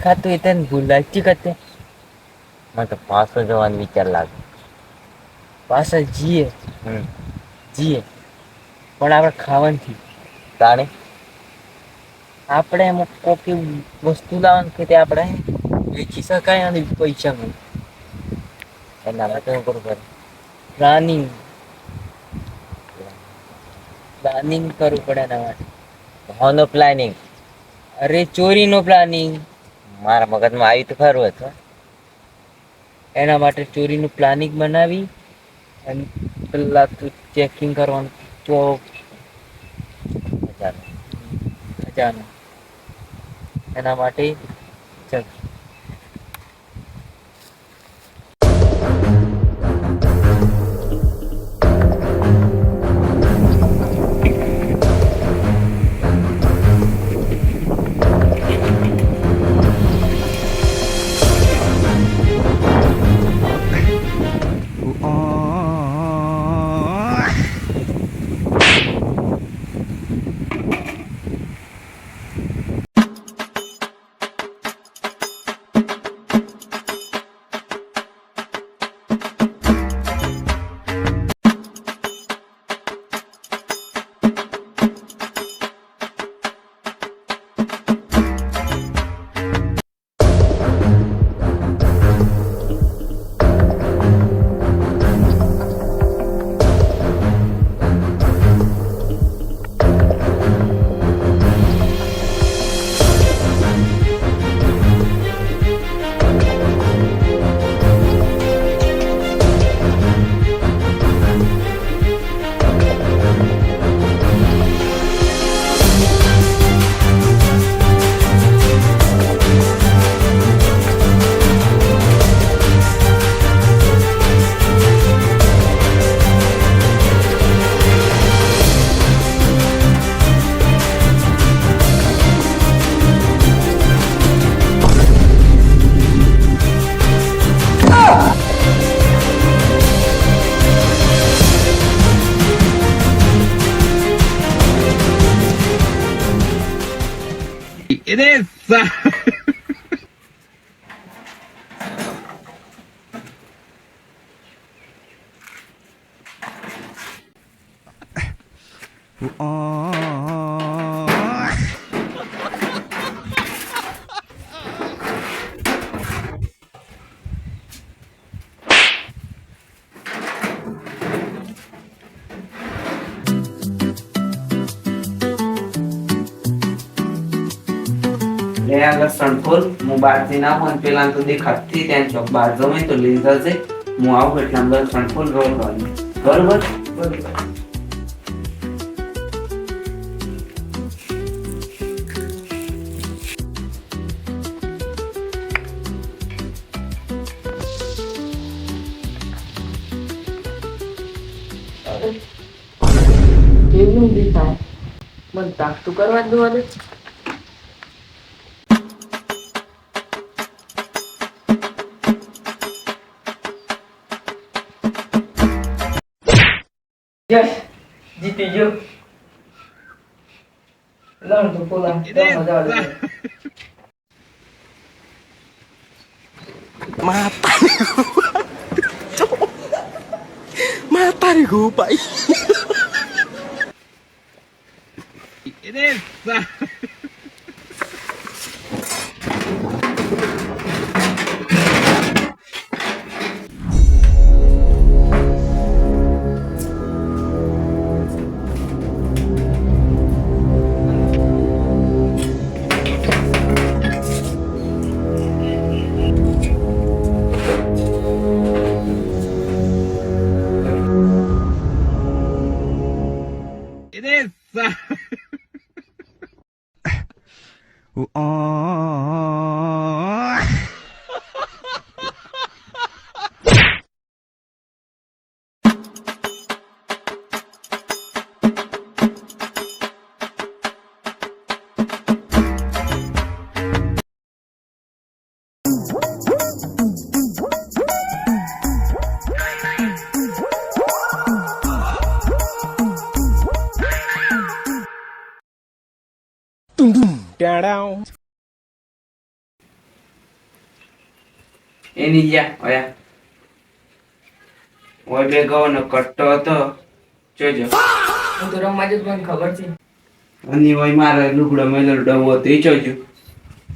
ખાતું એ તને ભૂલાઈ કરતે મને તો પાછો જવાનો વિચાર લાગે. પાછા જીએ હમ જીએ પણ આપણે ખાવાની તાણે આપણે એમ કોકી વસ્તુ લાવવાની કે તે આપણે વેચી શકાય અને પૈસા મળે. એના માટે હું કરું પડે પ્લાનિંગ પ્લાનિંગ કરવું પડે એના માટે. હોનો પ્લાનિંગ અરે ચોરીનો પ્લાનિંગ. મારા મગજમાં આવી તો ખરું હતું. એના માટે ચોરીનું પ્લાનિંગ બનાવી અને પેલા ચેકિંગ કરવાનું તો ચાલો ખજાનો એના માટે ચલ It is. લે આગળ સણખોલ હું બહારથી ના હોય પેલા તો દેખાતી ત્યાં ચોક બહાર જમે તો લઈ જજે હું આવું એટલે અંદર સણખોલ રોલ કરવાની બરોબર બરોબર કેવું દેખાય મને તાકતું કરવા જ દો યસ જીતી ગયો લણ તો પોલા મજા આવે Matarik ko pa. It is. It is. Down. એની ગયા ઓયા ઓય બે ગવાનો કટ્ટો હતો જોજો હું તો રમવા જતો મને ખબર છે. અને ઓય મારે લુગડો મેલો ડવો હતો એ જોજો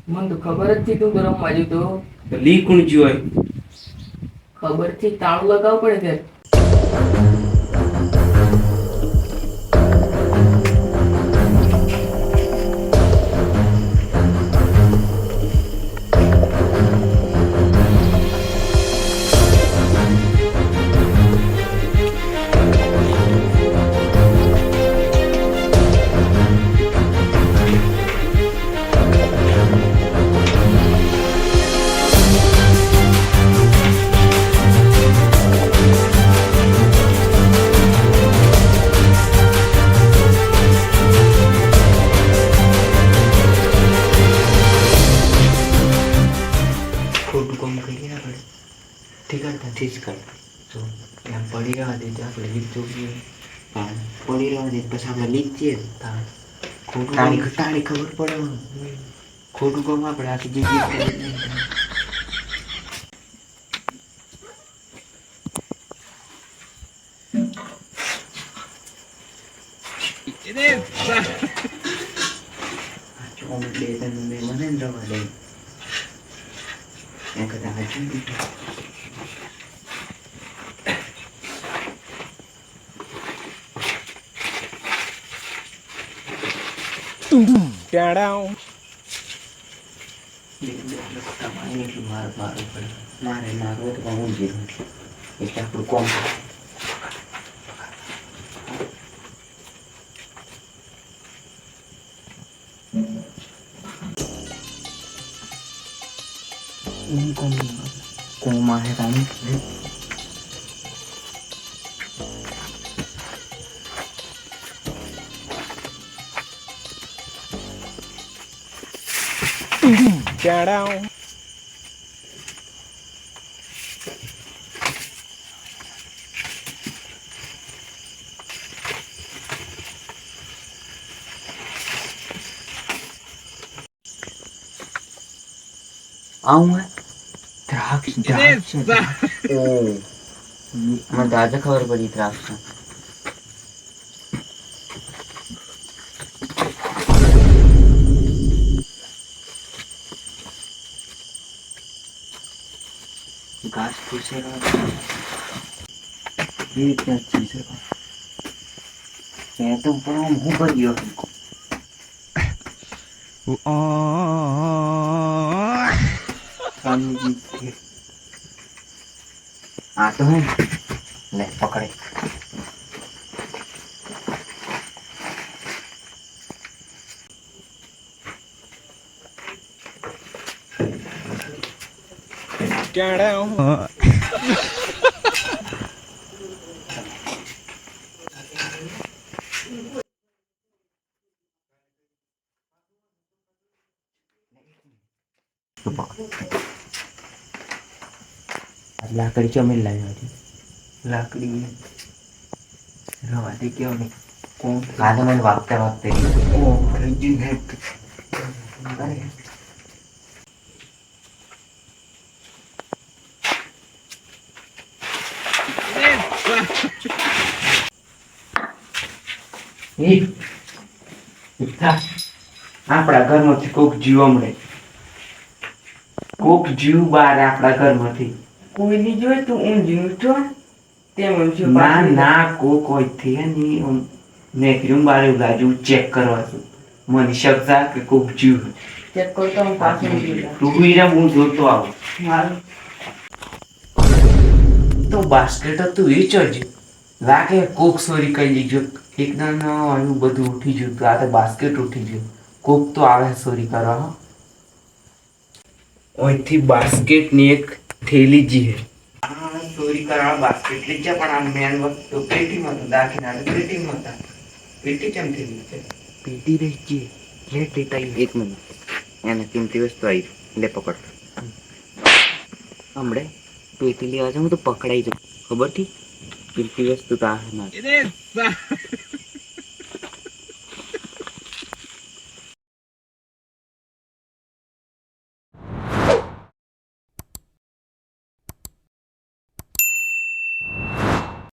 મને તો ખબર જ હતી તું તો રમવા જતો. તો લીકુણ જોય ખબર થી તાળું લગાવવું પડે ત્યારે. ખોટું કામ કરીએ આપણે ઠીક જ કર તો એમ પડી રહેવા દે આપણે લીક જોઈએ પડી રહેવા દે પછી આપણે લીક જઈએ ખોટું તાણી ખબર પડે ખોટું કામ આપણે આખી જગ્યાએ It is. બે ત્રણ બે મને ને રવા દે એ કદાચ હજુ Down. મારે મારવો તો હું જીરું એટલે આપણું કોમ કોમાં હે રાણી Down. આવું દ્રાક્ષ It is. મને તો આજે ખબર પડી દ્રાક્ષ ઘાસ પૂછે રીતના ચીજ મેં તો પણ હું કર્યો આ તો હે લે પકડે Down. લાકડી ચમેલ લાવ્યો હતી લાકડી રવા દે કેવો નહીં કોણ કાલે મને વાગતા આપણા ઘરમાંથી કોક જીવ મળે કોક જીવ બહાર આપણા ઘરમાંથી કોઈ ની જોઈ તું ઊંઘી ઉઠો તેમ ઊંઘ્યો ના પાછું. ના કોક હોય થી ની નેકરી બારે બાજુ ચેક કરવા છું મને શબ્દા કે કોક જીવ ચેક કરતો હું પાછું ઊંઘી જાઉં. તું હીરા હું જોતો આવું હારું. તો બાસ્કેટ હતું એ ચડજો લાગે કોક સોરી કહી દીજો એકદમ એનું બધું ઉઠી ગયું તો આ તો બાસ્કેટ ઉઠી ગયું કોક તો આવે સોરી કરવા હો ઓયથી બાસ્કેટ ની એક થેલી જી હે આ ચોરી કરવા બાસ્કેટ લઈ જા પણ આ મેન વખત તો પેટીમાં તો દાખીના પેટીમાં હતા પેટી કેમ થેલી છે પેટી રહી ગઈ લે ટેટા એક મિનિટ એને કિંમતી વસ્તુ આવી લે પકડ હમણે પેટી લેવા જાઉં તો પકડાઈ જાઉં ખબર થી કિંમતી વસ્તુ તો આ ના It is.